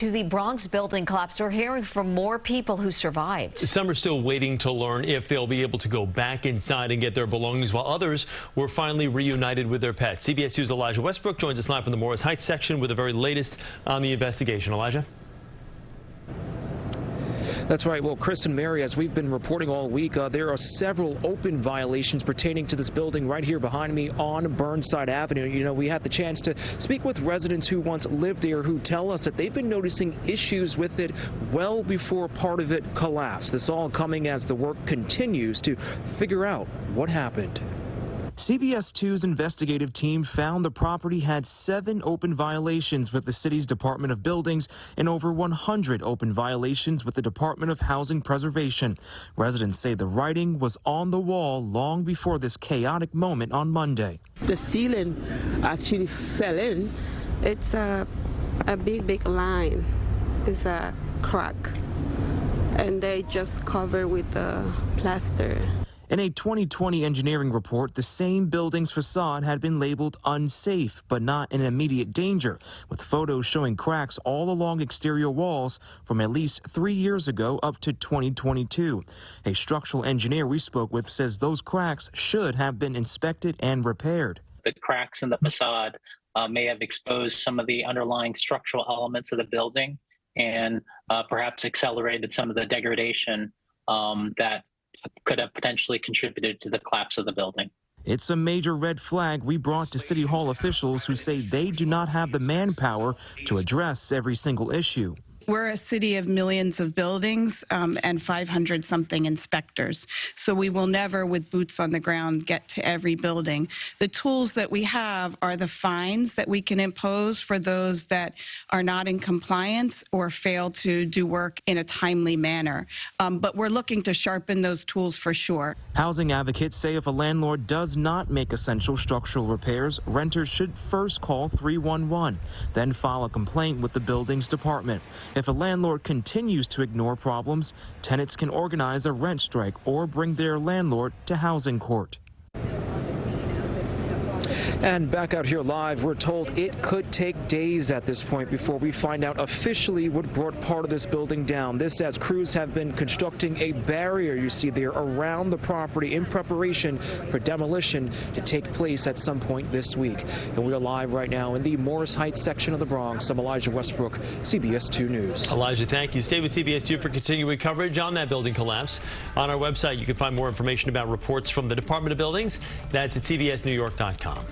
To the Bronx building collapse, we're hearing from more people who survived. Some are still waiting to learn if they'll be able to go back inside and get their belongings, while others were finally reunited with their pets. CBS 2's Elijah Westbrook joins us live from the Morris Heights section with the very latest on the investigation. Elijah? That's right. Well, Chris and Mary, as we've been reporting all week, there are several open violations pertaining to this building right here behind me on Burnside Avenue. You know, we had the chance to speak with residents who once lived there who tell us that they've been noticing issues with it well before part of it collapsed. This all coming as the work continues to figure out what happened. CBS 2's investigative team found the property had 7 open violations with the city's Department of Buildings and over 100 open violations with the Department of Housing Preservation. Residents say the writing was on the wall long before this chaotic moment on Monday. The ceiling actually fell in. It's a big line. It's a crack. And they just cover with plaster. In a 2020 engineering report, the same building's facade had been labeled unsafe, but not in immediate danger, with photos showing cracks all along exterior walls from at least 3 years ago up to 2022. A structural engineer we spoke with says those cracks should have been inspected and repaired. The cracks in the facade may have exposed some of the underlying structural elements of the building and perhaps accelerated some of the degradation that could have potentially contributed to the collapse of the building. It's a major red flag we brought to City Hall officials who say they do not have the manpower to address every single issue. We're a city of millions of buildings and 500-something inspectors. So we will never, with boots on the ground, get to every building. The tools that we have are the fines that we can impose for those that are not in compliance or fail to do work in a timely manner. But we're looking to sharpen those tools for sure. Housing advocates say if a landlord does not make essential structural repairs, renters should first call 311, then file a complaint with the buildings department. If a landlord continues to ignore problems, tenants can organize a rent strike or bring their landlord to housing court. And back out here live, we're told it could take days at this point before we find out officially what brought part of this building down. This as crews have been constructing a barrier, you see there, around the property in preparation for demolition to take place at some point this week. And we're live right now in the Morris Heights section of the Bronx. I'm Elijah Westbrook, CBS 2 News. Elijah, thank you. Stay with CBS 2 for continuing coverage on that building collapse. On our website, you can find more information about reports from the Department of Buildings. That's at cbsnewyork.com.